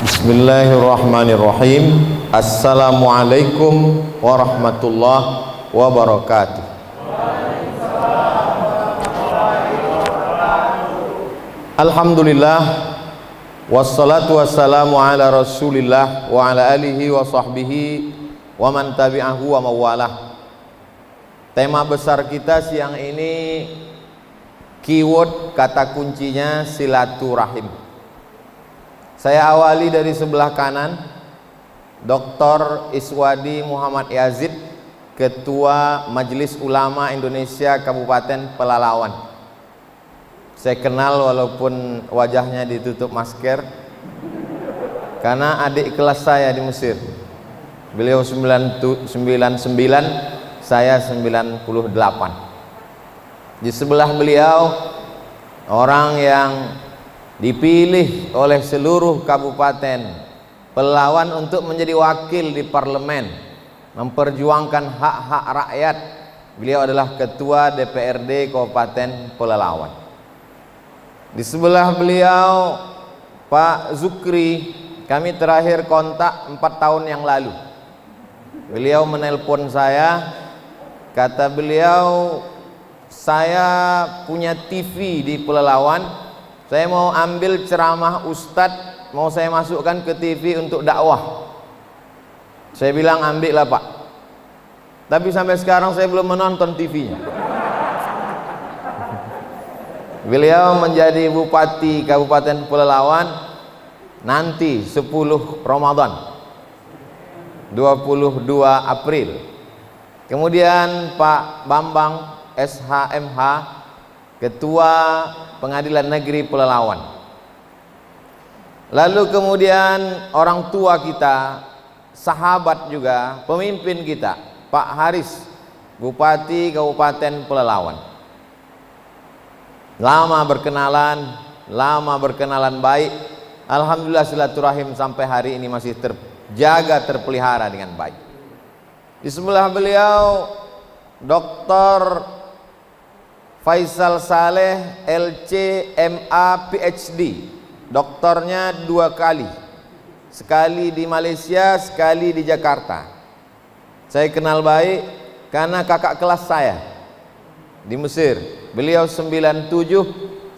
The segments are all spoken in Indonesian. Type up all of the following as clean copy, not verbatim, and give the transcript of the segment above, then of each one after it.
Bismillahirrahmanirrahim. Assalamualaikum warahmatullahi wabarakatuh. Alhamdulillah, wassalatu wassalamu ala rasulillah wa ala alihi wa sahbihi wa man tabi'ahu wa mawalah. Tema besar kita siang ini, keyword kata kuncinya silaturahim. Saya awali dari sebelah kanan, Dr. Iswadi Muhammad Yazid, Ketua Majelis Ulama Indonesia Kabupaten Pelalawan. Saya kenal walaupun wajahnya ditutup masker, karena adik kelas saya di Mesir. Beliau 99, saya 98. Di sebelah beliau orang yang dipilih oleh seluruh kabupaten Pelalawan untuk menjadi wakil di parlemen, memperjuangkan hak-hak rakyat. Beliau adalah Ketua DPRD Kabupaten Pelalawan. Di sebelah beliau Pak Zukri, kami terakhir kontak 4 tahun yang lalu. Beliau menelpon saya, kata beliau, saya punya TV di Pelalawan, saya mau ambil ceramah Ustadz, mau saya masukkan ke TV untuk dakwah. Saya bilang ambillah Pak. Tapi sampai sekarang saya belum menonton TV-nya. Beliau menjadi Bupati Kabupaten Pelalawan nanti 10 Ramadan 22 April. Kemudian Pak Bambang SHMH, Ketua Pengadilan Negeri Pelalawan. Lalu kemudian orang tua kita, sahabat juga, pemimpin kita, Pak Haris, Bupati Kabupaten Pelalawan. Lama berkenalan baik. Alhamdulillah silaturahim sampai hari ini masih terjaga, terpelihara dengan baik. Di sebelah beliau Dr. Faisal Saleh LC MA PhD, doktornya 2 kali, sekali di Malaysia, sekali di Jakarta. Saya kenal baik karena kakak kelas saya di Mesir. Beliau 97,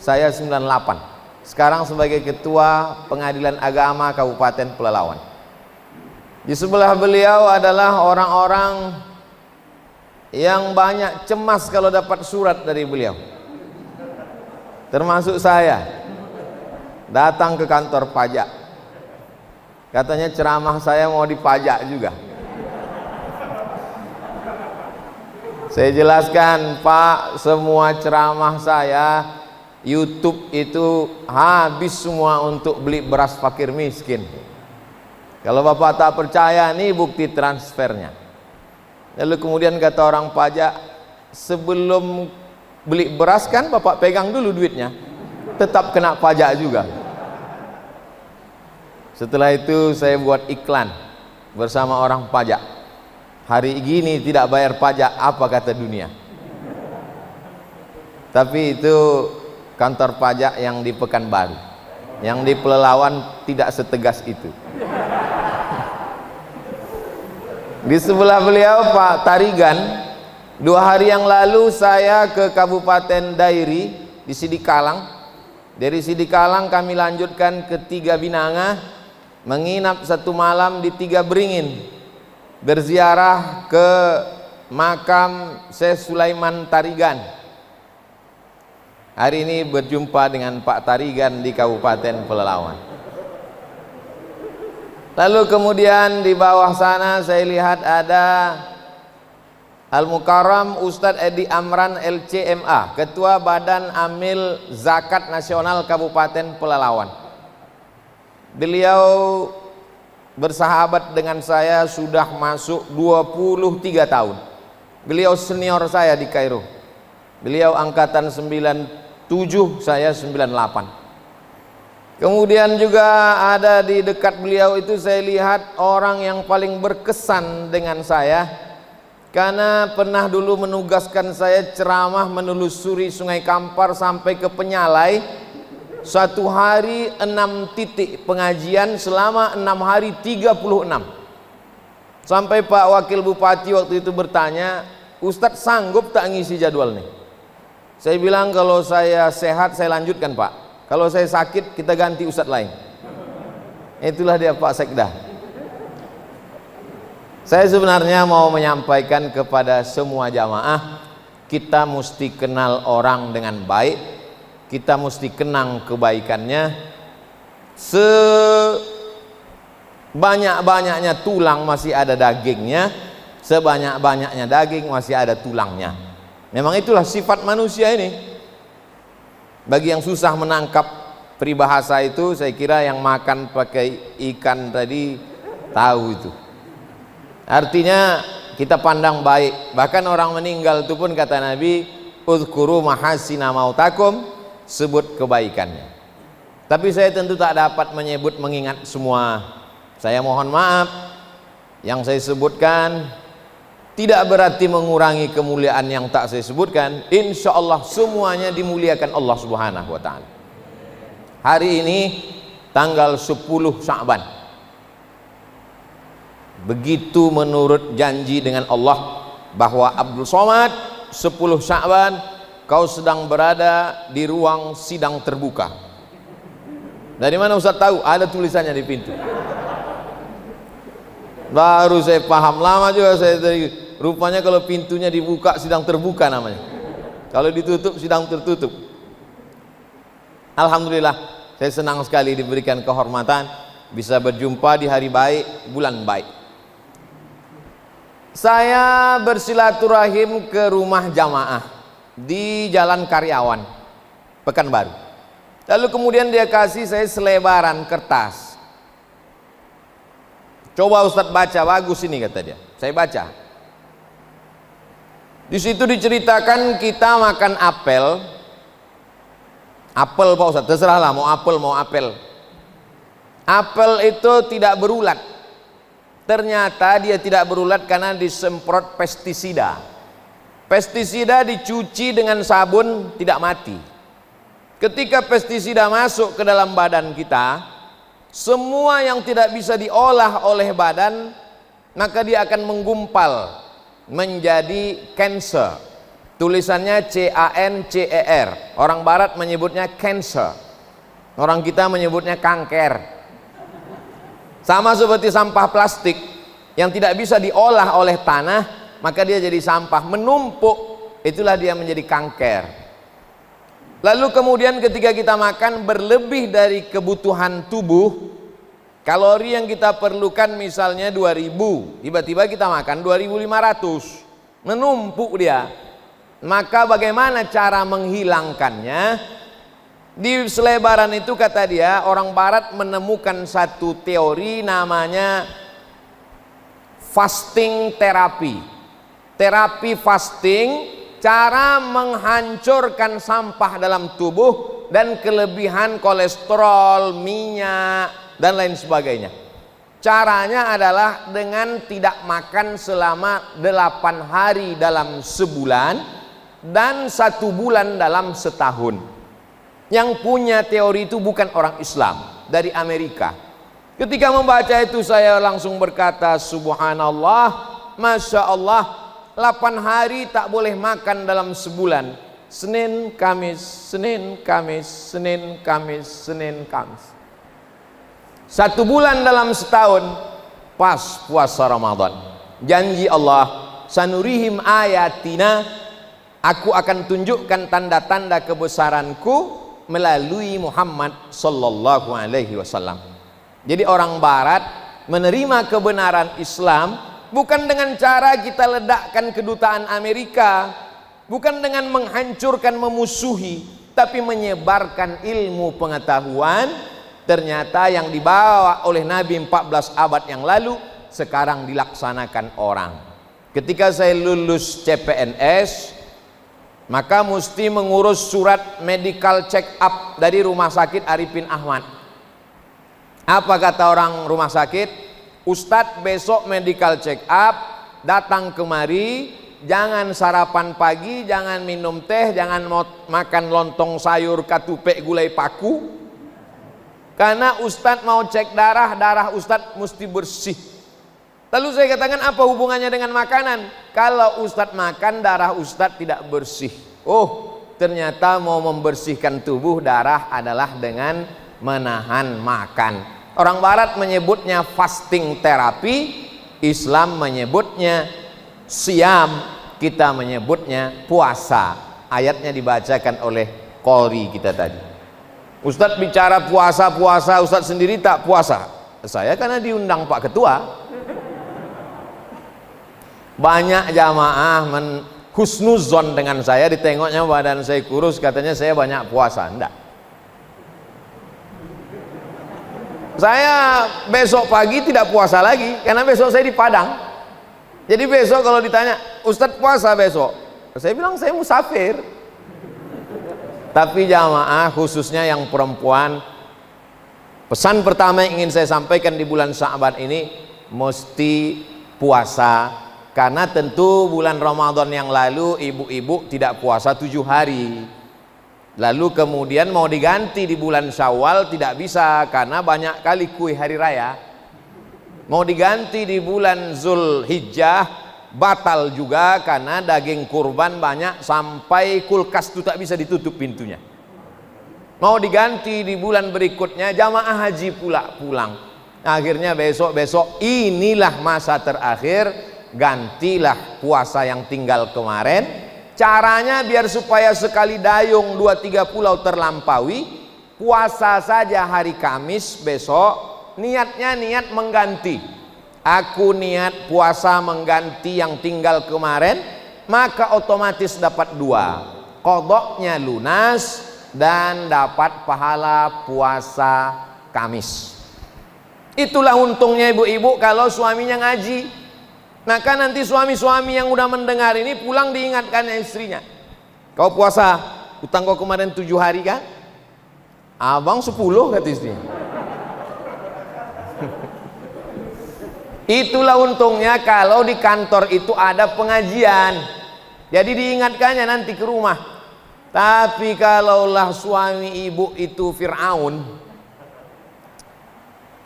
saya 98. Sekarang sebagai Ketua Pengadilan Agama Kabupaten Pelalawan. Di sebelah beliau adalah orang-orang yang banyak cemas kalau dapat surat dari beliau, termasuk saya. Datang ke kantor pajak, katanya ceramah saya mau dipajak juga. Saya jelaskan, Pak, semua ceramah saya YouTube itu habis semua untuk beli beras fakir miskin. Kalau Bapak tak percaya, nih bukti transfernya. Lalu kemudian kata orang pajak, sebelum beli beras kan Bapak pegang dulu duitnya, tetap kena pajak juga. Setelah itu saya buat iklan bersama orang pajak. Hari gini tidak bayar pajak, apa kata dunia? Tapi itu kantor pajak yang di Pekanbaru. Yang di Pelalawan tidak setegas itu. Di sebelah beliau Pak Tarigan. 2 hari yang lalu saya ke Kabupaten Dairi di Sidikalang. Dari Sidikalang kami lanjutkan ke 3 Binanga, menginap 1 malam di 3 Beringin, berziarah ke makam Syekh Sulaiman Tarigan. Hari ini berjumpa dengan Pak Tarigan di Kabupaten Pelalawan. Lalu kemudian di bawah sana saya lihat ada Al-Mukarram Ustadz Edi Amran LCMA, Ketua Badan Amil Zakat Nasional Kabupaten Pelalawan. Beliau bersahabat dengan saya sudah masuk 23 tahun. Beliau senior saya di Kairo. Beliau angkatan 97, saya 98. Kemudian juga ada di dekat beliau itu saya lihat orang yang paling berkesan dengan saya, karena pernah dulu menugaskan saya ceramah menelusuri Sungai Kampar sampai ke Penyalai. Satu hari 6 titik pengajian selama 6 hari 36. Sampai Pak Wakil Bupati waktu itu bertanya, Ustadz sanggup tak ngisi jadwal nih? Saya bilang kalau saya sehat saya lanjutkan Pak, kalau saya sakit kita ganti Ustadz lain. Itulah dia Pak Sekda. Saya sebenarnya mau menyampaikan kepada semua jamaah, kita mesti kenal orang dengan baik, kita mesti kenang kebaikannya. Sebanyak-banyaknya tulang masih ada dagingnya, sebanyak-banyaknya daging masih ada tulangnya. Memang itulah sifat manusia ini. Bagi yang susah menangkap peribahasa itu, saya kira yang makan pakai ikan tadi tahu itu. Artinya kita pandang baik. Bahkan orang meninggal itu pun kata Nabi, uzkuru mahasina mautakum, sebut kebaikannya. Tapi saya tentu tak dapat menyebut mengingat semua. Saya mohon maaf, yang saya sebutkan tidak berarti mengurangi kemuliaan yang tak saya sebutkan. Insya Allah semuanya dimuliakan Allah Subhanahu wa ta'ala. Hari ini tanggal 10 Sya'ban, begitu menurut janji dengan Allah bahwa Abdul Somad 10 Sya'ban kau sedang berada di ruang sidang terbuka. Dari mana Ustaz tahu? Ada tulisannya di pintu. Baru saya paham, lama juga saya dari, rupanya kalau pintunya dibuka sidang terbuka namanya, kalau ditutup sidang tertutup. Alhamdulillah, saya senang sekali diberikan kehormatan bisa berjumpa di hari baik, bulan baik. Saya bersilaturahim ke rumah jamaah di Jalan Karyawan, Pekanbaru. Lalu kemudian dia kasih saya selebaran kertas. Coba Ustadz baca, bagus ini kata dia. Saya baca. Di situ diceritakan kita makan apel. Apel Pak Ustadz, terserahlah mau apel mau apel. Apel itu tidak berulat. Ternyata dia tidak berulat karena disemprot pestisida. Pestisida dicuci dengan sabun tidak mati. Ketika pestisida masuk ke dalam badan kita, semua yang tidak bisa diolah oleh badan, maka dia akan menggumpal menjadi cancer. Tulisannya C-A-N-C-E-R. Orang barat menyebutnya cancer, orang kita menyebutnya kanker. Sama seperti sampah plastik yang tidak bisa diolah oleh tanah, maka dia jadi sampah menumpuk, itulah dia menjadi kanker. Lalu kemudian ketika kita makan berlebih dari kebutuhan tubuh, kalori yang kita perlukan misalnya 2000, tiba-tiba kita makan 2500, menumpuk dia. Maka bagaimana cara menghilangkannya? Di selebaran itu kata dia, orang barat menemukan satu teori namanya fasting terapi. Terapi fasting, cara menghancurkan sampah dalam tubuh dan kelebihan kolesterol, minyak dan lain sebagainya. Caranya adalah dengan tidak makan selama 8 hari dalam sebulan dan 1 bulan dalam setahun. Yang punya teori itu bukan orang Islam, dari Amerika. Ketika membaca itu saya langsung berkata, subhanallah, masya Allah, 8 hari tak boleh makan dalam sebulan. Senin, Kamis, Senin, Kamis, Senin, Kamis, Senin, Kamis. 1 bulan dalam setahun, pas puasa Ramadan. Janji Allah, sanurihim ayatina, aku akan tunjukkan tanda-tanda kebesaranku melalui Muhammad sallallahu alaihi wasallam. Jadi orang barat menerima kebenaran Islam bukan dengan cara kita ledakkan kedutaan Amerika, bukan dengan menghancurkan, memusuhi, tapi menyebarkan ilmu pengetahuan. Ternyata yang dibawa oleh Nabi 14 abad yang lalu sekarang dilaksanakan orang. Ketika saya lulus CPNS, maka mesti mengurus surat medical check up dari Rumah Sakit Arifin Ahmad. Apa kata orang rumah sakit? Ustadz besok medical check up, datang kemari, jangan sarapan pagi, jangan minum teh, jangan makan lontong sayur katupek gulai paku, Karena Ustadz mau cek darah, darah Ustadz mesti bersih. Lalu saya katakan, apa hubungannya dengan makanan? Kalau Ustadz makan, darah Ustadz tidak bersih. Oh, ternyata mau membersihkan tubuh, darah adalah dengan menahan makan. Orang barat menyebutnya fasting terapi, Islam menyebutnya siam, kita menyebutnya puasa. Ayatnya dibacakan oleh qori kita tadi. Ustadz bicara puasa-puasa, Ustadz sendiri tak puasa. Saya karena diundang Pak Ketua. Banyak jamaah husnuzon dengan saya, ditengoknya badan saya kurus, katanya saya banyak puasa. Enggak. Saya besok pagi tidak puasa lagi, karena besok saya di Padang. Jadi besok kalau ditanya, Ustadz puasa besok, saya bilang saya musafir. Tapi jamaah khususnya yang perempuan, pesan pertama yang ingin saya sampaikan di bulan Sya'ban ini, mesti puasa. Karena tentu bulan Ramadan yang lalu ibu-ibu tidak puasa 7 hari. Lalu kemudian mau diganti di bulan Syawal tidak bisa karena banyak kali kuih hari raya. Mau diganti di bulan Zulhijjah batal juga karena daging kurban banyak sampai kulkas itu tak bisa ditutup pintunya. Mau diganti di bulan berikutnya, jamaah haji pula pulang. Akhirnya besok-besok inilah masa terakhir, gantilah puasa yang tinggal kemarin. Caranya biar supaya sekali dayung 2-3 pulau terlampaui, puasa saja hari Kamis besok, niatnya niat mengganti. Aku niat puasa mengganti yang tinggal kemarin, maka otomatis dapat 2, qodoknya lunas dan dapat pahala puasa Kamis. Itulah untungnya ibu-ibu kalau suaminya ngaji. Maka nanti suami-suami yang udah mendengar ini pulang diingatkan istrinya, kau puasa, utang kau kemarin 7 hari kan? Abang 10 kata istrinya. Itulah untungnya kalau di kantor itu ada pengajian, jadi diingatkannya nanti ke rumah. Tapi kalaulah suami ibu itu Fir'aun,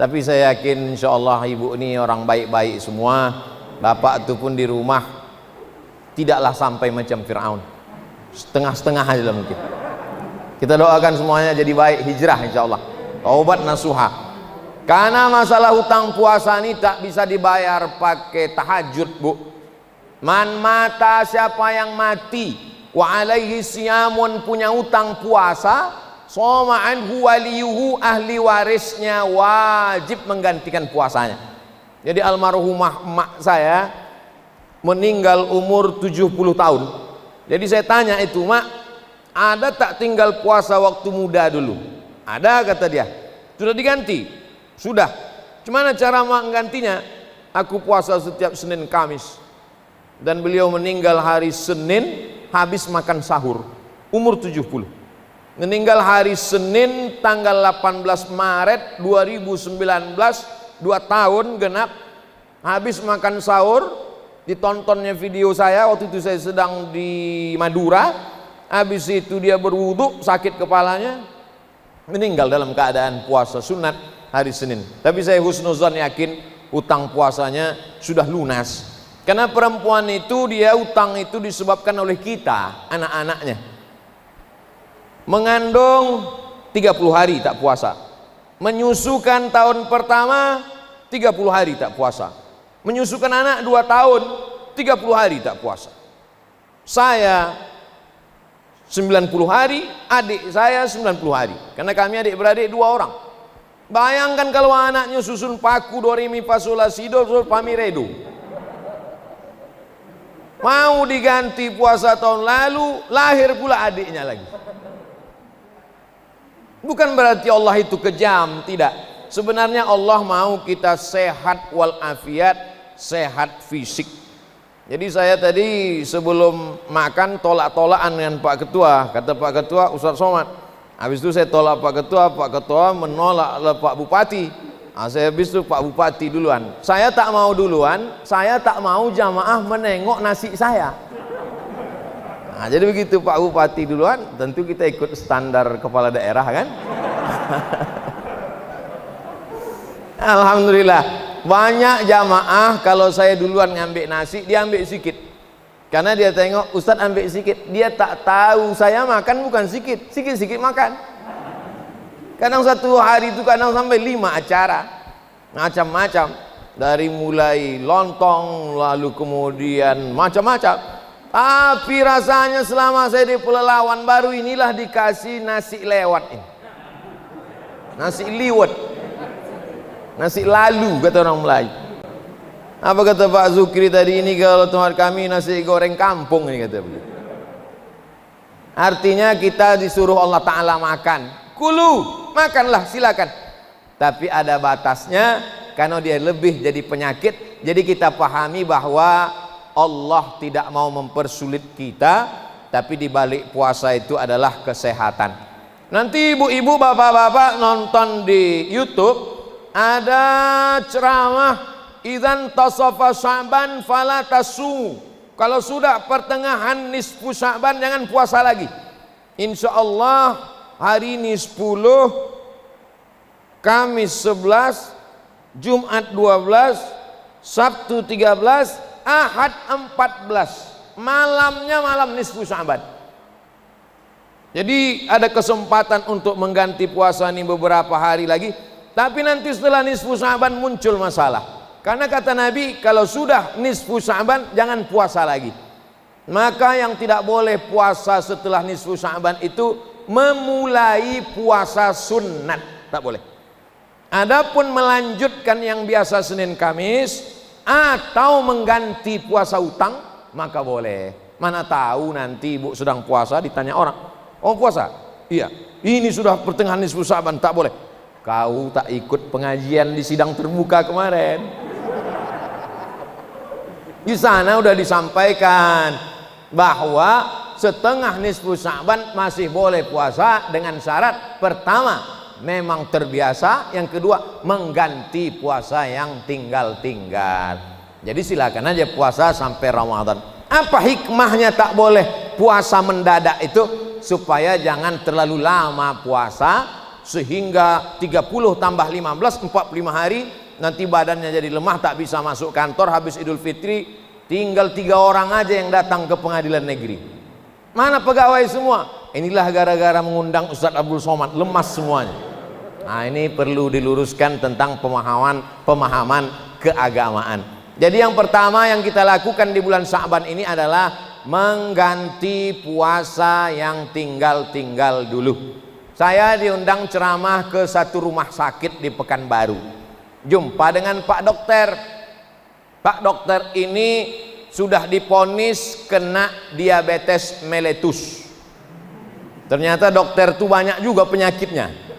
tapi saya yakin insya Allah ibu ini orang baik-baik semua. Bapak itu pun di rumah tidaklah sampai macam Fir'aun, setengah-setengah aja mungkin. Kita doakan semuanya jadi baik, hijrah insya Allah, taubat nasuha. Karena masalah hutang puasa ini tak bisa dibayar pakai tahajud, Bu. Man mata, siapa yang mati, wa alaihi siyamun, punya hutang puasa, soma anhu waliyuhu, ahli warisnya wajib menggantikan puasanya. Jadi almarhumah emak saya meninggal umur 70 tahun. Jadi saya tanya itu, Mak, ada tak tinggal puasa waktu muda dulu? Ada, kata dia. Sudah diganti? Sudah. Gimana cara menggantinya? Aku puasa setiap Senin Kamis. Dan beliau meninggal hari Senin habis makan sahur, umur 70. Meninggal hari Senin tanggal 18 Maret 2019, 2 tahun genap, habis makan sahur. Ditontonnya video saya waktu itu saya sedang di Madura. Habis itu dia berwudu, sakit kepalanya, meninggal dalam keadaan puasa sunat hari Senin. Tapi saya husnuzon yakin utang puasanya sudah lunas. Karena perempuan itu dia utang itu disebabkan oleh kita, anak-anaknya. Mengandung 30 hari tak puasa, menyusukan tahun pertama 30 hari tak puasa, menyusukan anak 2 tahun 30 hari tak puasa. Saya 90 hari, adik saya 90 hari, karena kami adik-beradik 2 orang. Bayangkan kalau anaknya susun paku do re mi fa sol la si do fa mi re do. Mau diganti puasa tahun lalu, lahir pula adiknya lagi. Bukan berarti Allah itu kejam, tidak. Sebenarnya Allah mau kita sehat walafiat, sehat fisik. Jadi saya tadi sebelum makan tolak-tolakan dengan Pak Ketua. Kata Pak Ketua, Ustaz Somad, habis itu saya tolak Pak Ketua menolak Pak Bupati. Saya habis itu Pak Bupati duluan. Saya tak mau duluan, saya tak mau jamaah menengok nasi saya. Nah, jadi begitu Pak Bupati duluan, tentu kita ikut standar kepala daerah kan. Alhamdulillah, banyak jamaah kalau saya duluan ngambil nasi, dia ambil sedikit. Karena dia tengok Ustadz ambil sedikit, dia tak tahu saya makan bukan sedikit, sedikit makan. Kadang satu hari itu kadang sampai 5 acara, macam-macam, dari mulai lontong, lalu kemudian macam-macam. Tapi rasanya selama saya di Pelalawan baru inilah dikasih nasi lewat ini, nasi liwet, nasi lalu kata orang Melayu. Apa kata Pak Zukri tadi, ini kalau tempat kami nasi goreng kampung ini kata beliau. Artinya kita disuruh Allah Ta'ala makan, kulu, makanlah silakan, tapi ada batasnya karena dia lebih jadi penyakit. Jadi kita pahami bahwa Allah tidak mau mempersulit kita, tapi di balik puasa itu adalah kesehatan. Nanti ibu-ibu, bapak-bapak nonton di YouTube, ada ceramah idzan tasafa Sya'ban fala tasu. Kalau sudah pertengahan nisfu Sya'ban jangan puasa lagi. Insyaallah hari ini 10, Kamis 11, Jumat 12, Sabtu 13, Ahad 14. Malamnya malam nisfu Sya'ban. Jadi ada kesempatan untuk mengganti puasa ini beberapa hari lagi. Tapi nanti setelah nisfu Sya'ban muncul masalah. Karena kata Nabi, kalau sudah nisfu Sya'ban jangan puasa lagi. Maka yang tidak boleh puasa setelah nisfu Sya'ban itu memulai puasa sunat, tak boleh. Adapun melanjutkan yang biasa Senin Kamis atau mengganti puasa utang maka boleh. Mana tahu nanti ibu sedang puasa ditanya orang, "Oh puasa?" "Iya." "Ini sudah pertengahan nisfu Sya'ban, tak boleh." Kau tak ikut pengajian di sidang terbuka kemarin. Di sana udah disampaikan bahwa setengah nisfu Sya'ban masih boleh puasa dengan syarat pertama memang terbiasa, yang kedua mengganti puasa yang tinggal-tinggal. Jadi silakan aja puasa sampai Ramadan. Apa hikmahnya tak boleh puasa mendadak itu? Supaya jangan terlalu lama puasa sehingga 30 tambah 15 45 hari nanti badannya jadi lemah, tak bisa masuk kantor. Habis Idul Fitri tinggal 3 orang aja yang datang ke pengadilan negeri. Mana pegawai semua? Inilah gara-gara mengundang Ustadz Abdul Somad, lemas semuanya. Nah ini perlu diluruskan tentang pemahaman keagamaan. Jadi yang pertama yang kita lakukan di bulan Sya'ban ini adalah mengganti puasa yang tinggal-tinggal dulu. Saya diundang ceramah ke satu rumah sakit di Pekanbaru. Jumpa dengan Pak Dokter. Pak Dokter ini sudah diponis kena diabetes mellitus. Ternyata dokter itu banyak juga penyakitnya.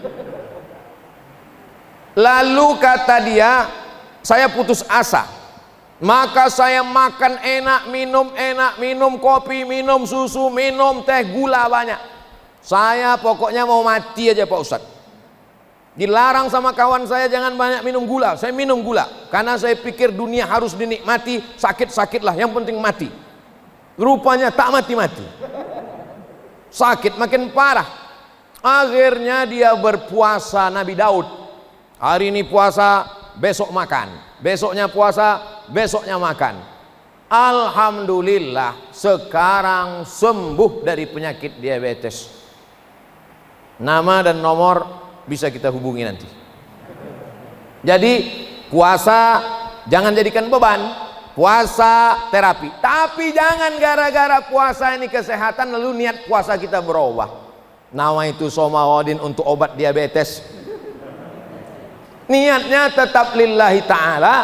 Lalu kata dia, saya putus asa. Maka saya makan enak, minum kopi, minum susu, minum teh, gula banyak. Saya pokoknya mau mati aja Pak Ustadz. Dilarang sama kawan saya jangan banyak minum gula. Saya minum gula karena saya pikir dunia harus dinikmati, sakit-sakitlah yang penting mati. Rupanya tak mati-mati, sakit makin parah. Akhirnya dia berpuasa Nabi Daud. Hari ini puasa, besok makan. Besoknya puasa, besoknya makan. Alhamdulillah sekarang sembuh dari penyakit diabetes. Nama dan nomor bisa kita hubungi nanti. Jadi puasa jangan jadikan beban, puasa terapi. Tapi jangan gara-gara puasa ini kesehatan lalu niat puasa kita berubah. Nama itu somawadin untuk obat diabetes. Niatnya tetap lillahi ta'ala.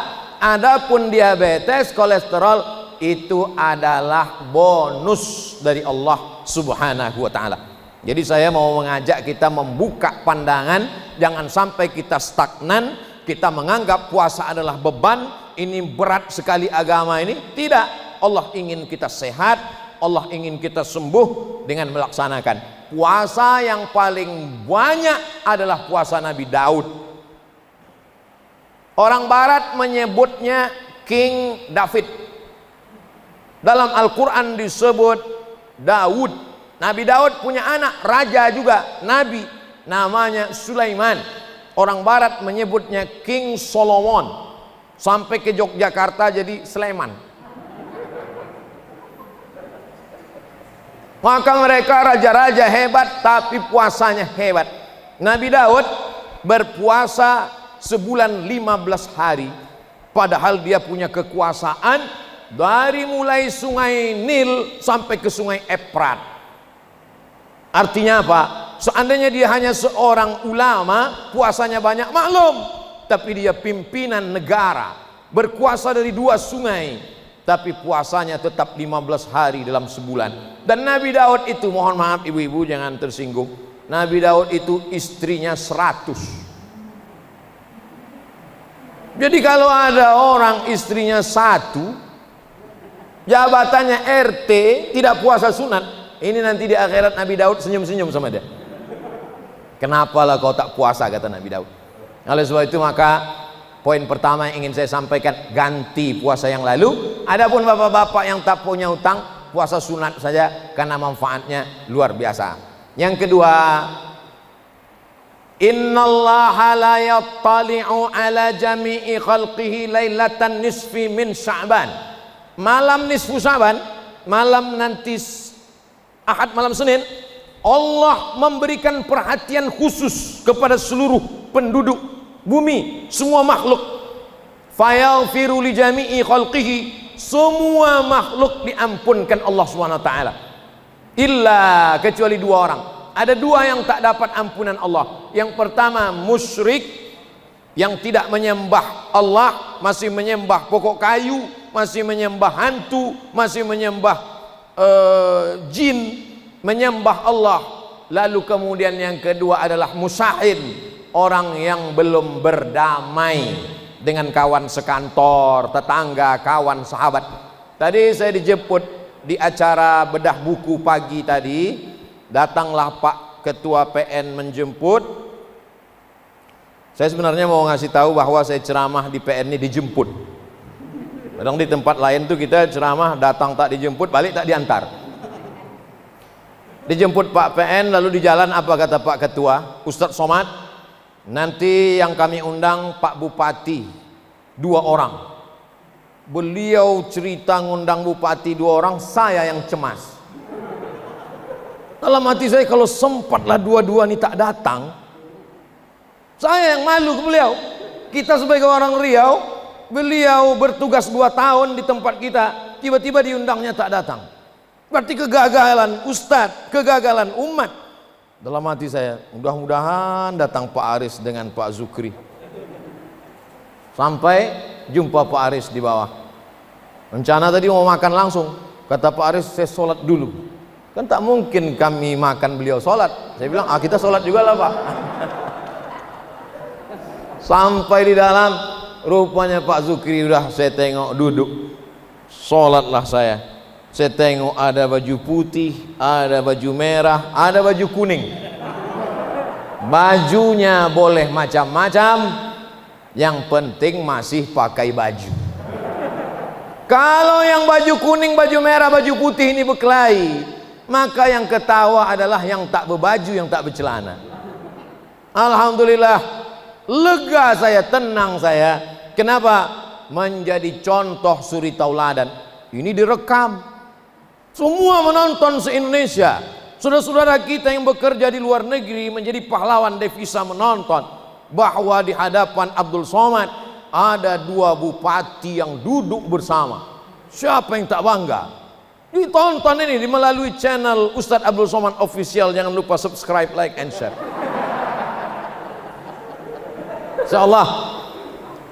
Adapun diabetes, kolesterol itu adalah bonus dari Allah Subhanahu wa ta'ala. Jadi saya mau mengajak kita membuka pandangan, jangan sampai kita stagnan, kita menganggap puasa adalah beban, ini berat sekali agama ini. Tidak, Allah ingin kita sehat, Allah ingin kita sembuh dengan melaksanakan. Puasa yang paling banyak adalah puasa Nabi Daud. Orang barat menyebutnya King David. Dalam Al-Quran disebut Daud. Nabi Daud punya anak, raja juga, nabi, namanya Sulaiman. orang barat menyebutnya King Solomon, sampai ke Yogyakarta jadi Sleman. Maka mereka raja-raja hebat tapi puasanya hebat. Nabi Daud berpuasa sebulan 15 hari, padahal dia punya kekuasaan dari mulai sungai Nil sampai ke sungai Efrat. Artinya apa? Seandainya dia hanya seorang ulama, puasanya banyak, maklum. Tapi dia pimpinan negara, berkuasa dari 2 sungai, tapi puasanya tetap 15 hari dalam sebulan. Dan Nabi Daud itu, mohon maaf ibu-ibu jangan tersinggung, Nabi Daud itu istrinya 100. Jadi kalau ada orang istrinya 1, jabatannya RT, tidak puasa sunat, ini nanti di akhirat Nabi Daud senyum-senyum sama dia. Kenapalah kau tak puasa, kata Nabi Daud. Oleh sebab itu maka poin pertama yang ingin saya sampaikan, ganti puasa yang lalu. Adapun bapak-bapak yang tak punya utang, puasa sunat saja karena manfaatnya luar biasa. Yang kedua, innallaha la yattali'u ala jami'i khalqihi lailatan nisfi min Sya'ban. Malam nisfu Sya'ban, malam nanti Ahad, malam Senin, Allah memberikan perhatian khusus kepada seluruh penduduk bumi, semua makhluk. Fayaghfiru li jami'i khalqihi, semua makhluk diampunkan Allah SWT. Illa, kecuali 2 orang. Ada 2 yang tak dapat ampunan Allah. Yang pertama, musyrik yang tidak menyembah Allah, masih menyembah pokok kayu, masih menyembah hantu, masih menyembah jin, menyembah Allah. Lalu kemudian yang kedua adalah musahid, orang yang belum berdamai dengan kawan sekantor, tetangga, kawan, sahabat. Tadi saya dijemput di acara bedah buku pagi tadi, datanglah Pak Ketua PN menjemput. Saya sebenarnya mau ngasih tahu bahwa saya ceramah di PN ini dijemput. Kadang di tempat lain tuh kita ceramah datang tak dijemput, balik tak diantar. Dijemput Pak PN, lalu di jalan apa kata Pak Ketua? Ustadz Somad, nanti yang kami undang Pak Bupati 2 orang. Beliau cerita ngundang Bupati 2 orang, saya yang cemas. Dalam hati saya, kalau sempatlah 2-2 ini tak datang, saya yang malu ke beliau. Kita sebagai orang Riau, beliau bertugas 2 tahun di tempat kita, tiba-tiba diundangnya tak datang. Berarti kegagalan Ustadz, kegagalan umat. Dalam hati saya, mudah-mudahan datang Pak Aris dengan Pak Zukri. Sampai jumpa Pak Aris di bawah. Rencana tadi mau makan langsung. Kata Pak Aris, saya sholat dulu. Kan tak mungkin kami makan beliau sholat. Saya bilang, kita sholat juga lah Pak. Sampai di dalam, rupanya Pak Zukri udah saya tengok duduk. Sholatlah saya. Saya tengok ada baju putih, ada baju merah, ada baju kuning. Bajunya boleh macam-macam, yang penting masih pakai baju. Kalau yang baju kuning, baju merah, baju putih ini berkelahi, maka yang ketawa adalah yang tak berbaju, yang tak bercelana. Alhamdulillah, lega saya, tenang saya. Kenapa? Menjadi contoh suri tauladan. Ini direkam, semua menonton se-Indonesia. Saudara-saudara kita yang bekerja di luar negeri menjadi pahlawan devisa menonton bahwa di hadapan Abdul Somad ada 2 bupati yang duduk bersama. Siapa yang tak bangga? Ditonton ini melalui channel Ustadz Abdul Somad Official. Jangan lupa subscribe, like, and share. Insyaallah,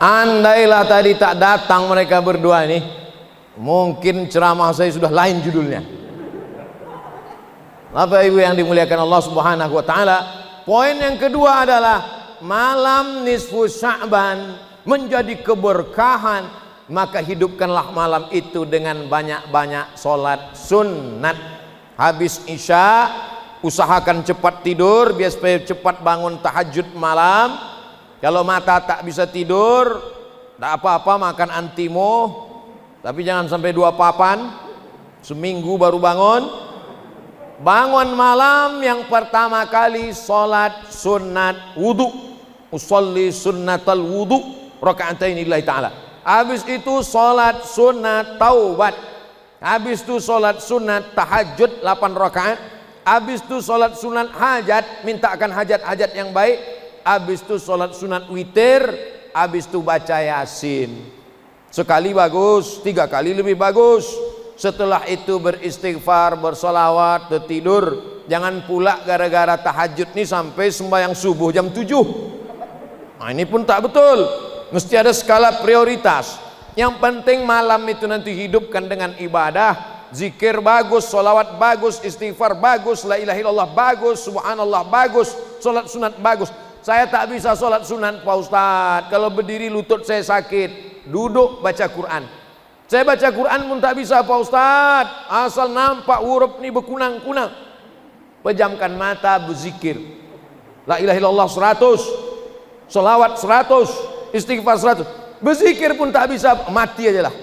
andailah tadi tak datang mereka berdua ini, mungkin ceramah saya sudah lain judulnya. Bapak Ibu yang dimuliakan Allah Subhanahu wa taala, poin yang kedua adalah malam nisfu Sya'ban menjadi keberkahan, maka hidupkanlah malam itu dengan banyak-banyak sholat sunnat. Habis Isya usahakan cepat tidur biar supaya cepat bangun tahajud malam. Kalau mata tak bisa tidur, tak apa-apa makan antimo, tapi jangan sampai 2 papan, seminggu baru bangun. Bangun malam yang pertama kali sholat sunat wudhu. usolli sunnatal wudu raka'atain lillahi ta'ala. Habis itu sholat sunat taubat. Habis itu sholat sunat tahajud 8 rakaat. Habis itu sholat sunat hajat, mintakan hajat-hajat yang baik. Habis itu sholat sunat witir. Habis itu baca yasin. Sekali bagus, 3 kali lebih bagus. Setelah itu beristighfar, bersolawat, tertidur. Jangan pula gara-gara tahajud nih sampai sembahyang subuh jam 7. Nah ini pun tak betul. Mesti ada skala prioritas. Yang penting malam itu nanti hidupkan dengan ibadah. Zikir bagus, solawat bagus, istighfar bagus, la ilaha illallah bagus, subhanallah bagus, solat sunat bagus. Saya tak bisa solat sunat Pak Ustadz, kalau berdiri lutut saya sakit. Duduk baca Quran. Saya baca Quran pun tak bisa Pak Ustadz, asal nampak huruf ni berkunang-kunang. Pejamkan mata, berzikir, la ilaha illallah 100, solawat 100, istighfar 100. Berzikir pun tak bisa, mati aja lah.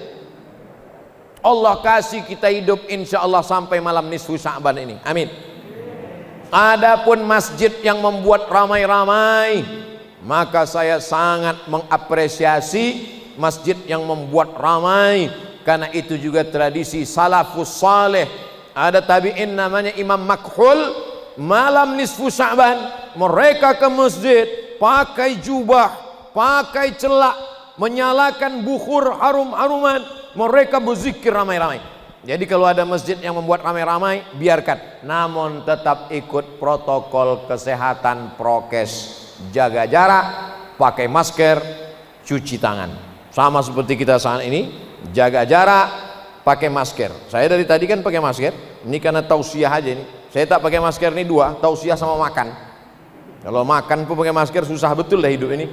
Allah kasih kita hidup insya Allah sampai malam nisfu Sya'ban ini, amin. Adapun masjid yang membuat ramai-ramai, maka saya sangat mengapresiasi masjid yang membuat ramai, karena itu juga tradisi salafus saleh. Ada tabi'in namanya Imam Makhul, malam nisfu Sya'ban mereka ke masjid pakai jubah, pakai celak, menyalakan bukhur harum-haruman, mereka berzikir ramai-ramai. Jadi kalau ada masjid yang membuat ramai-ramai, biarkan, namun tetap ikut protokol kesehatan, prokes, jaga jarak, pakai masker, cuci tangan. Sama seperti kita saat ini, jaga jarak, pakai masker. Saya dari tadi kan pakai masker, ini karena tausiah aja ini. Saya tak pakai masker ini 2, tausiah sama makan. Kalau makan pun pakai masker susah betul lah hidup ini.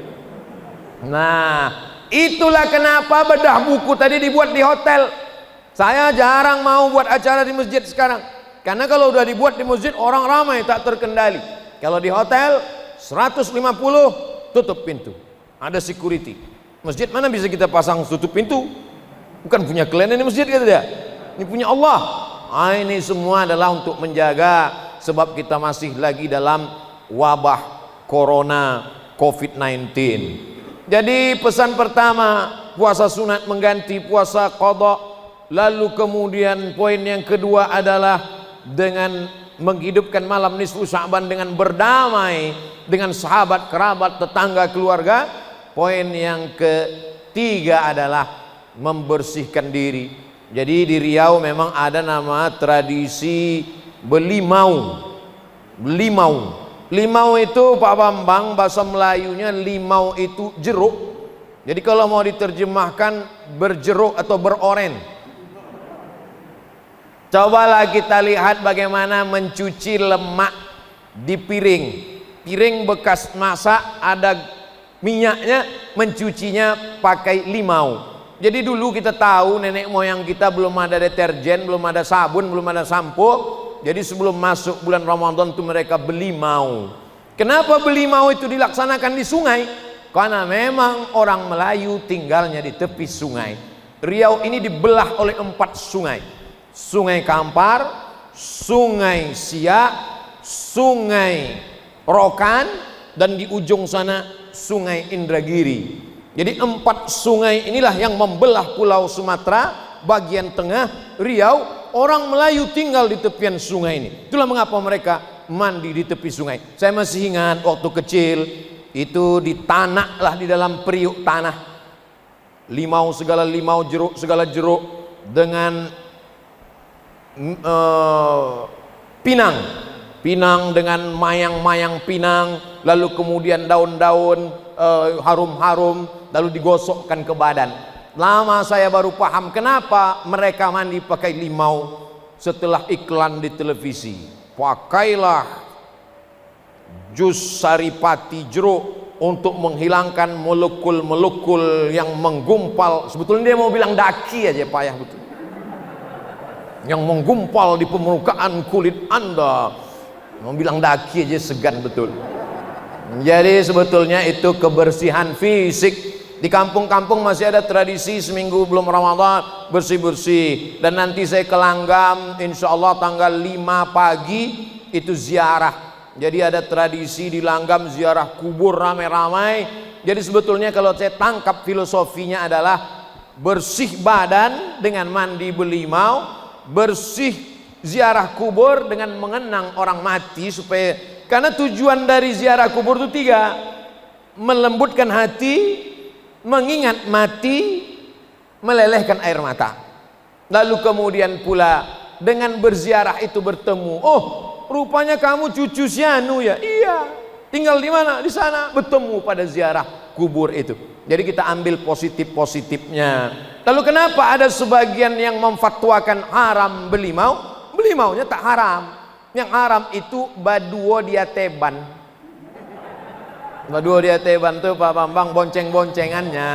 Nah, itulah kenapa bedah buku tadi dibuat di hotel. Saya jarang mau buat acara di masjid sekarang, karena kalau udah dibuat di masjid orang ramai tak terkendali. Kalau di hotel 150 tutup pintu, ada security. Masjid mana bisa kita pasang tutup pintu? Bukan punya kalian ini masjid, kata dia. Ini punya Allah. Ini semua adalah untuk menjaga, sebab kita masih lagi dalam wabah corona COVID-19. Jadi pesan pertama, puasa sunat mengganti puasa qadha. Lalu kemudian poin yang kedua adalah dengan menghidupkan malam nisfu Sya'ban dengan berdamai dengan sahabat, kerabat, tetangga, keluarga. Poin yang ketiga adalah membersihkan diri. Jadi di Riau memang ada nama tradisi belimau. Belimau. Limau itu Pak Bambang, bahasa Melayunya limau itu jeruk. Jadi kalau mau diterjemahkan berjeruk atau beroren. Cobalah kita lihat bagaimana mencuci lemak di piring. Piring bekas masak ada minyaknya, mencucinya pakai limau. Jadi dulu kita tahu nenek moyang kita belum ada deterjen, belum ada sabun, belum ada sampo. Jadi sebelum masuk bulan Ramadan itu mereka belimau. Kenapa belimau itu dilaksanakan di sungai? Karena memang orang Melayu tinggalnya di tepi sungai. Riau ini dibelah oleh 4 sungai. Sungai Kampar, Sungai Siak, Sungai Rokan, dan di ujung sana Sungai Indragiri. Jadi 4 sungai inilah yang membelah Pulau Sumatera bagian tengah Riau. Orang Melayu tinggal di tepian sungai ini. Itulah mengapa mereka mandi di tepi sungai. Saya masih ingat waktu kecil itu ditanah lah di dalam periuk tanah. Limau segala limau, jeruk segala jeruk, dengan pinang dengan mayang-mayang pinang, lalu kemudian daun-daun harum-harum, lalu digosokkan ke badan. Lama saya baru paham kenapa mereka mandi pakai limau setelah iklan di televisi. Pakailah jus saripati jeruk untuk menghilangkan molekul-molekul yang menggumpal. Sebetulnya dia mau bilang daki aja, payah betul. Yang menggumpal di permukaan kulit Anda. Mau bilang daki aja segan betul. Jadi sebetulnya itu kebersihan fisik. Di kampung-kampung masih ada tradisi seminggu belum Ramadan bersih-bersih. Dan nanti saya ke Langgam insya Allah tanggal 5 pagi itu ziarah Jadi ada tradisi di Langgam ziarah kubur ramai-ramai. Jadi sebetulnya kalau saya tangkap filosofinya adalah bersih badan dengan mandi belimau, bersih ziarah kubur dengan mengenang orang mati, supaya karena tujuan dari ziarah kubur itu 3: melembutkan hati, mengingat mati, melelehkan air mata. Lalu kemudian pula dengan berziarah itu bertemu, oh rupanya kamu cucu si anu ya, iya, tinggal di mana? Di sana, bertemu pada ziarah kubur itu. Jadi kita ambil positif-positifnya. Lalu kenapa ada sebagian yang memfatwakan haram belimau? Belimaunya tak haram. Yang haram itu baduo diateban. Baduo diateban tuh Pak Bambang bonceng-boncengannya.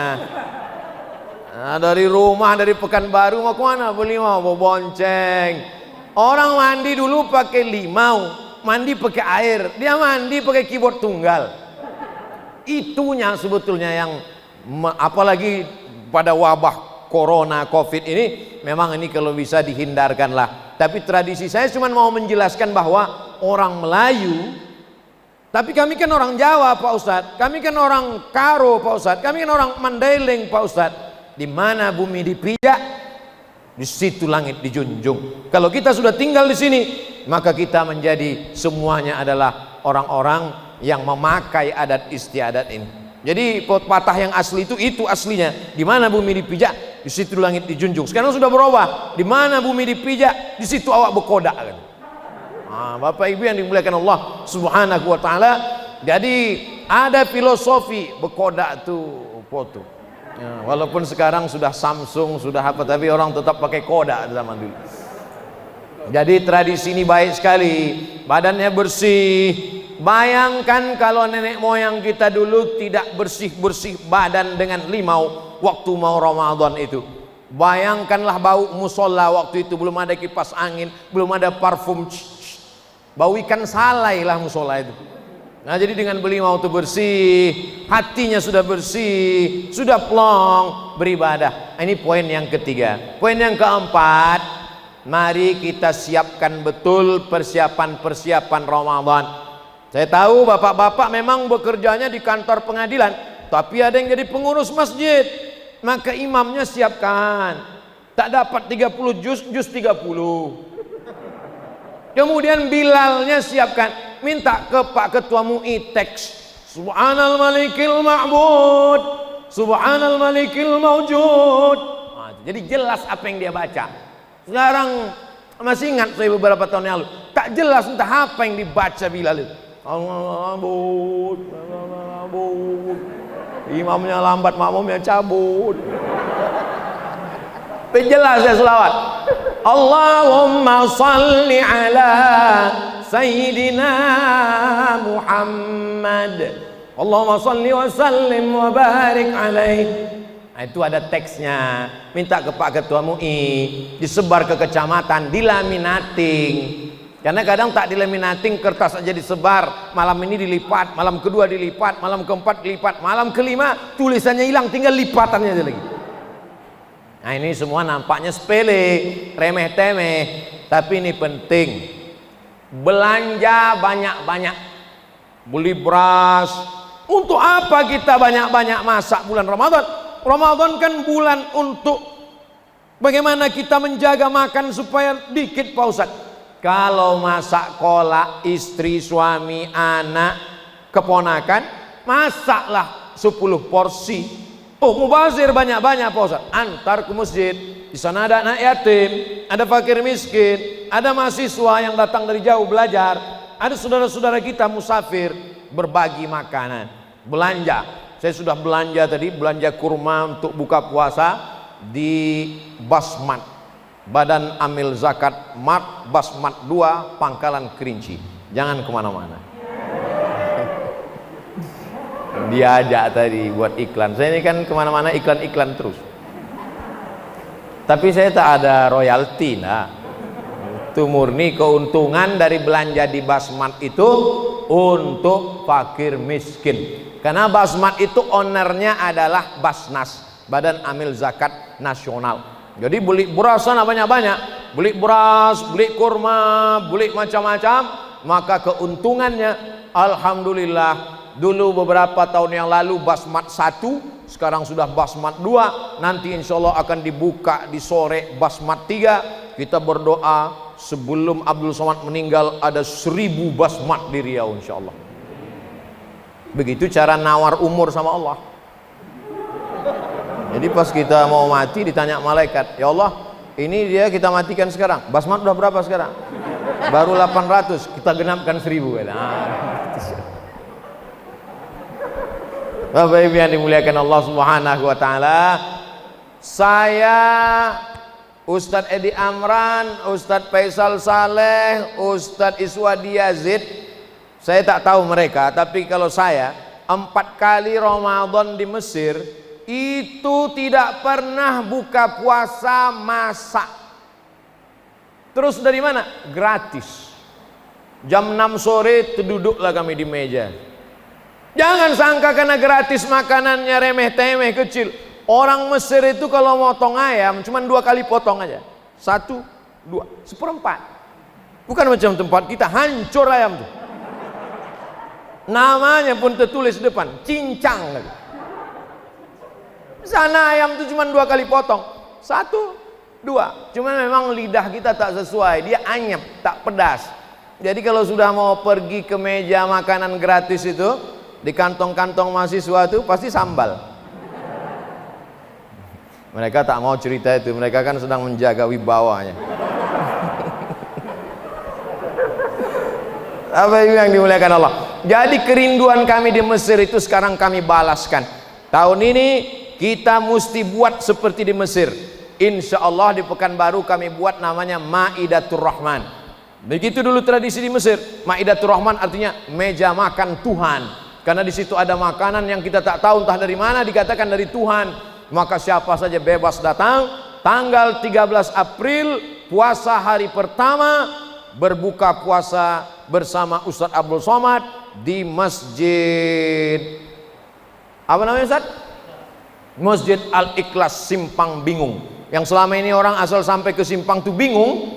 Nah, dari rumah, dari Pekanbaru mau kemana? Belimau, mau bonceng. Orang mandi dulu pakai limau, mandi pakai air, dia mandi pakai keyboard tunggal. Itunya sebetulnya yang apalagi pada wabah corona covid ini, memang ini kalau bisa dihindarkan lah. Tapi tradisi saya cuma mau menjelaskan bahwa orang Melayu, tapi kami kan orang Jawa Pak Ustadz, kami kan orang Karo Pak Ustadz, kami kan orang Mandailing Pak Ustadz. Di mana bumi dipijak, di situ langit dijunjung. Kalau kita sudah tinggal di sini, maka kita menjadi semuanya adalah orang-orang yang memakai adat istiadat ini. Jadi pepatah yang asli itu aslinya. Di mana bumi dipijak, di situ langit dijunjung. Sekarang sudah berubah. Di mana bumi dipijak, di situ awak berkodak. Nah, Bapak Ibu yang dimuliakan Allah Subhanahu wa taala. Jadi ada filosofi berkodak tuh foto. Ya, walaupun sekarang sudah Samsung, sudah apa, tapi orang tetap pakai kodak zaman dulu. Jadi tradisi ini baik sekali, badannya bersih. Bayangkan kalau nenek moyang kita dulu tidak bersih-bersih badan dengan limau waktu mau Ramadan itu. Bayangkanlah bau musola waktu itu, belum ada kipas angin, belum ada parfum. Bau ikan salai lah musola itu. Nah, jadi dengan belimau itu bersih, hatinya sudah bersih, sudah plong beribadah. Ini poin yang ketiga. Poin yang keempat, mari kita siapkan betul persiapan-persiapan Ramadan. Saya tahu bapak-bapak memang bekerjanya di kantor pengadilan, tapi ada yang jadi pengurus masjid, maka imamnya siapkan. Tak dapat 30 juz 30. Kemudian bilalnya siapkan. Minta ke Pak Ketua MUI teks Subhanal Malikil Ma'bud, Subhanal Malikil Mawjud. Nah, jadi jelas apa yang dia baca. Sekarang masih ingat saya beberapa tahun yang lalu, tak jelas entah apa yang dibaca Bilal itu. Allah Ma'bud, Allah Ma'bud. Imamnya lambat, makmumnya cabut. Jelas ya selawat. Allahumma salli ala Sayyidina Muhammad. Allahumma salli wa sallim wa barik alaih. Nah, itu ada teksnya. Minta ke Pak Ketua MUI, disebar ke kecamatan, dilaminating. Karena kadang tak dilaminating, kertas aja disebar. Malam ini dilipat, malam kedua dilipat, malam keempat dilipat, malam kelima tulisannya hilang, tinggal lipatannya aja lagi. Nah, ini semua nampaknya sepele, remeh-temeh, tapi ini penting. Belanja banyak-banyak, beli beras. Untuk apa kita banyak-banyak masak bulan Ramadan? Ramadan kan bulan untuk bagaimana kita menjaga makan supaya dikit Pak Ustaz. Kalau masak kolak, istri, suami, anak, keponakan, masaklah 10 porsi. Oh, mubazir banyak-banyak Pak Ustaz. Antar ke masjid. Di sana ada anak yatim, ada fakir miskin, ada mahasiswa yang datang dari jauh belajar, ada saudara-saudara kita musafir, berbagi makanan. Belanja. Saya sudah belanja tadi, belanja kurma untuk buka puasa di Basmat, Badan Amil Zakat Mart Basmat 2 Pangkalan Kerinci. Jangan kemana-mana. Diajak tadi buat iklan. Saya ini kan kemana-mana iklan-iklan terus. Tapi saya tak ada royalti, nah. Itu murni keuntungan dari belanja di Basmat itu untuk fakir miskin. Karena Basmat itu ownernya adalah Basnas, Badan Amil Zakat Nasional. Jadi beli beras sana banyak-banyak. Beli beras, beli kurma, beli macam-macam. maka keuntungannya alhamdulillah. Dulu beberapa tahun yang lalu basmat 1, sekarang sudah basmat 2, nanti insya Allah akan dibuka di sore basmat 3. Kita berdoa sebelum Abdul Somad meninggal ada 1000 basmat di Riau insya Allah. Begitu cara nawar umur sama Allah. Jadi pas kita mau mati ditanya malaikat, ya Allah ini dia kita matikan sekarang, basmat udah berapa sekarang? Baru 800, kita genapkan 1000. Bapak Ibu yang dimuliakan Allah Subhanahu wa taala, saya Ustadz Edi Amran, Ustadz Faisal Saleh, Ustadz Iswadi Yazid, saya tak tahu mereka, tapi kalau saya 4 kali Ramadan di Mesir itu tidak pernah buka puasa masak. Terus dari mana? Gratis. Jam 6 sore duduklah kami di meja. Jangan sangka karena gratis makanannya remeh-temeh kecil. Orang Mesir itu kalau motong ayam cuma 2 kali potong aja. 1, 2, 1/4. Bukan macam tempat kita hancur ayam tuh. Namanya pun tertulis depan, cincang lagi. Sana ayam tuh cuma 2 kali potong. 1, 2. Cuma memang lidah kita tak sesuai, dia anyep, tak pedas. Jadi kalau sudah mau pergi ke meja makanan gratis itu, di kantong-kantong mahasiswa itu pasti sambal. Mereka tak mau cerita itu, mereka kan sedang menjaga wibawanya. Apa yang dimuliakan Allah. Jadi kerinduan kami di Mesir itu sekarang kami balaskan. Tahun ini kita mesti buat seperti di Mesir. Insya Allah di Pekanbaru kami buat namanya Maidatur Rahman. Begitu dulu tradisi di Mesir. Maidatur Rahman artinya meja makan Tuhan. Karena di situ ada makanan yang kita tak tahu entah dari mana, dikatakan dari Tuhan. Maka siapa saja bebas datang. Tanggal 13 April puasa hari pertama, berbuka puasa bersama Ustadz Abdul Somad di Masjid apa namanya Ustadz? Masjid Al-Ikhlas Simpang Bingung. Yang selama ini orang asal sampai ke Simpang tuh bingung.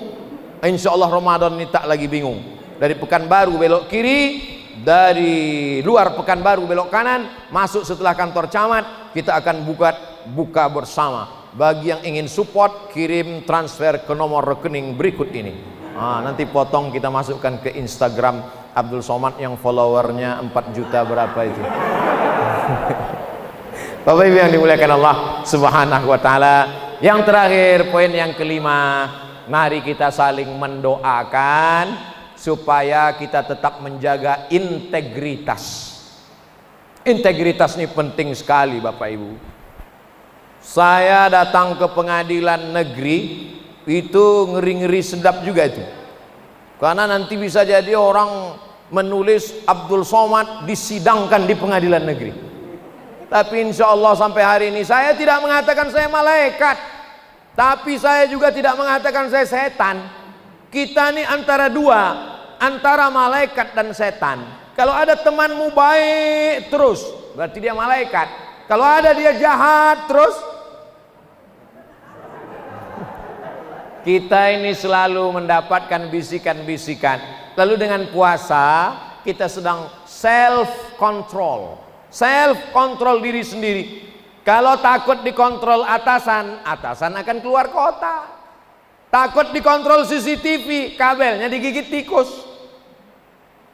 Insya Allah Ramadan ini tak lagi bingung. Dari Pekanbaru belok kiri, dari luar Pekanbaru belok kanan, masuk setelah kantor camat, kita akan buka bersama. Bagi yang ingin support, kirim transfer ke nomor rekening berikut ini. Nanti potong kita masukkan ke Instagram Abdul Somad yang followernya 4 juta berapa itu. Bapak Ibu yang dimuliakan Allah Subhanahu wa taala. Yang terakhir, poin yang kelima, mari kita saling mendoakan supaya kita tetap menjaga integritas. Integritas ini penting sekali Bapak Ibu. Saya datang ke pengadilan negeri itu ngeri-ngeri sedap juga itu. Karena nanti bisa jadi orang menulis Abdul Somad disidangkan di pengadilan negeri. Tapi insya Allah sampai hari ini saya tidak mengatakan saya malaikat, tapi saya juga tidak mengatakan saya setan. Kita ini antara dua, antara malaikat dan setan. Kalau ada temanmu baik terus, berarti dia malaikat. Kalau ada dia jahat terus, kita ini selalu mendapatkan bisikan-bisikan. Lalu dengan puasa kita sedang self control diri sendiri. Kalau takut dikontrol atasan, atasan akan keluar kota. Takut dikontrol CCTV, kabelnya digigit tikus.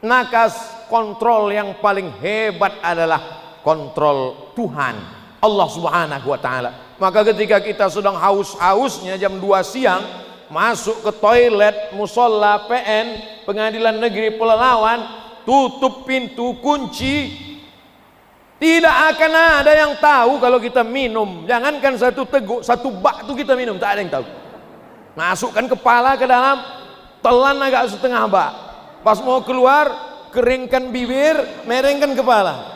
Maka kontrol yang paling hebat adalah kontrol Tuhan, Allah Subhanahu wa taala. Maka ketika kita sedang haus-hausnya jam 2 siang, masuk ke toilet musola PN Pengadilan Negeri Pelalawan, tutup pintu, kunci, tidak akan ada yang tahu kalau kita minum. Jangankan 1 teguk, 1 bak itu kita minum, tak ada yang tahu. Masukkan kepala ke dalam, telan agak setengah bak, pas mau keluar keringkan bibir, merengkan kepala.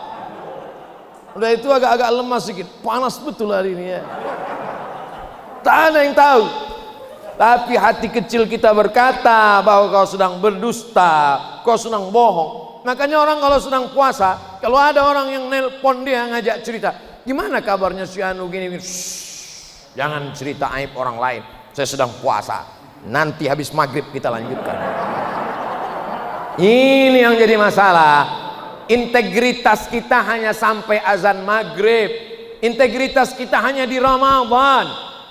Udah itu agak-agak lemas sedikit, panas betul hari ini ya. Tak ada yang tahu. Tapi hati kecil kita berkata bahwa kau sedang berdusta, kau sedang bohong. Makanya orang kalau sedang puasa, kalau ada orang yang nelpon dia ngajak cerita, gimana kabarnya si Anu gini, jangan cerita aib orang lain. Saya sedang puasa, nanti habis maghrib kita lanjutkan. Ini yang jadi masalah. Integritas kita hanya sampai azan maghrib. Integritas kita hanya di Ramadan.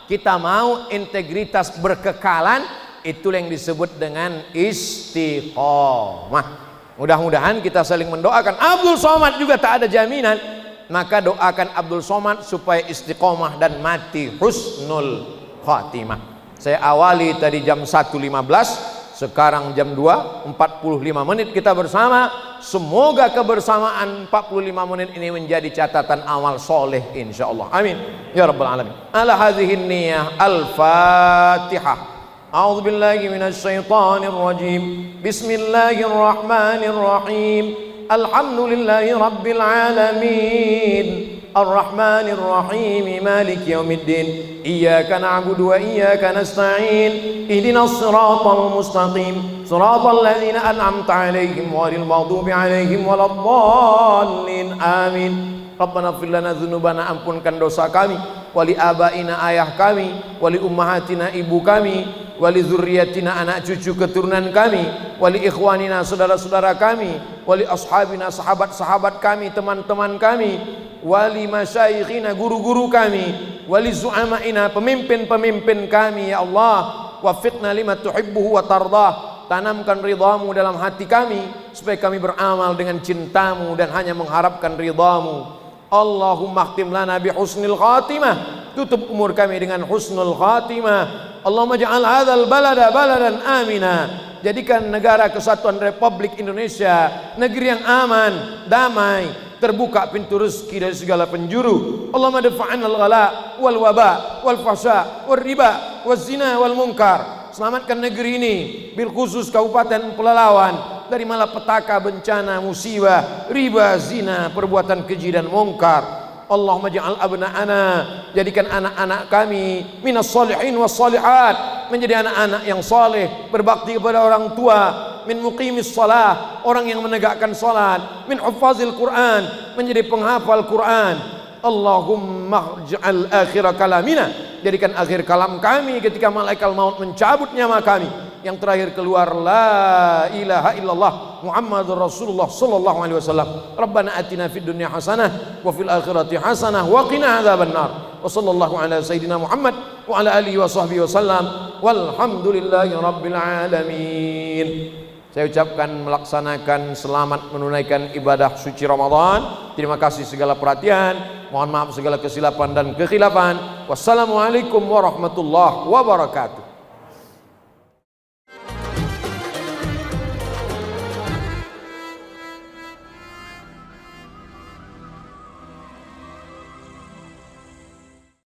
Kita mau integritas berkekalan, itu yang disebut dengan istiqomah. Mudah-mudahan kita saling mendoakan. Abdul Somad juga tak ada jaminan, maka doakan Abdul Somad supaya istiqomah dan mati husnul khatimah. Saya awali tadi jam 1.15, sekarang jam 2.45 menit kita bersama. Semoga kebersamaan 45 menit ini menjadi catatan amal soleh insyaallah. Amin ya rabbal alamin. Ala hadhihi niyyah al-Fatihah. A'udzu billahi minasy syaithanir rajim. Bismillahirrahmanirrahim. Alhamdulillahi rabbil alamin. الرحمن الرحيم مالك يوم الدين إياك نعبد وإياك نستعين اهدنا الصراط المستقيم صراط الذين أنعمت عليهم غير المغضوب عليهم ولا الضالين آمين ربنا اغفر lana dzunubana, ampunkan dosa kami, wali abaina, ayah kami, wali ummahatina, ibu kami, wali zurriyatina, anak cucu keturunan kami, wali ikhwanina, saudara-saudara kami, wali ashabina, sahabat-sahabat kami, teman-teman kami, wali masyayikhina, guru-guru kami, wali zu'amaina, pemimpin-pemimpin kami. Ya Allah, wafiqna lima tuhibbuhu wa tardah. Tanamkan ridhamu dalam hati kami supaya kami beramal dengan cintamu dan hanya mengharapkan ridhamu. Allahumma khtim lana bi husnil khatimah. Tutup umur kami dengan husnul khatimah. Allahumma ja'al hadzal balada baladan amina. Jadikan negara kesatuan Republik Indonesia negeri yang aman, damai, terbuka pintu rezeki dari segala penjuru. Allahumma dafa'an al-ghala wal waba wal fahsya wal riba wal zina wal munkar. Selamatkan negeri ini, bil khusus Kabupaten Pelalawan, dari malapetaka, bencana, musibah, riba, zina, perbuatan keji dan mungkar. Allahumma ja'al abna'ana, jadikan anak-anak kami minas salihin was salihat, menjadi anak-anak yang saleh, berbakti kepada orang tua, min muqimis salah, orang yang menegakkan salat, min huffazil Quran, menjadi penghafal Quran. Allahumma ja'al akhir kalamina, jadikan akhir kalam kami ketika malaikat maut mencabut nyawa kami, yang terakhir keluar la ilaha illallah Muhammadur Rasulullah sallallahu alaihi wasallam. Rabbana atina fid dunya hasanah wa fil akhirati hasanah wa qina adzabannar. Wa sallallahu ala sayidina Muhammad wa ala alihi wa sahbihi wasallam. Walhamdulillahi rabbil alamin. Saya ucapkan melaksanakan selamat menunaikan ibadah suci Ramadan. Terima kasih segala perhatian. Mohon maaf segala kesilapan dan kekhilafan. Wassalamualaikum warahmatullahi wabarakatuh.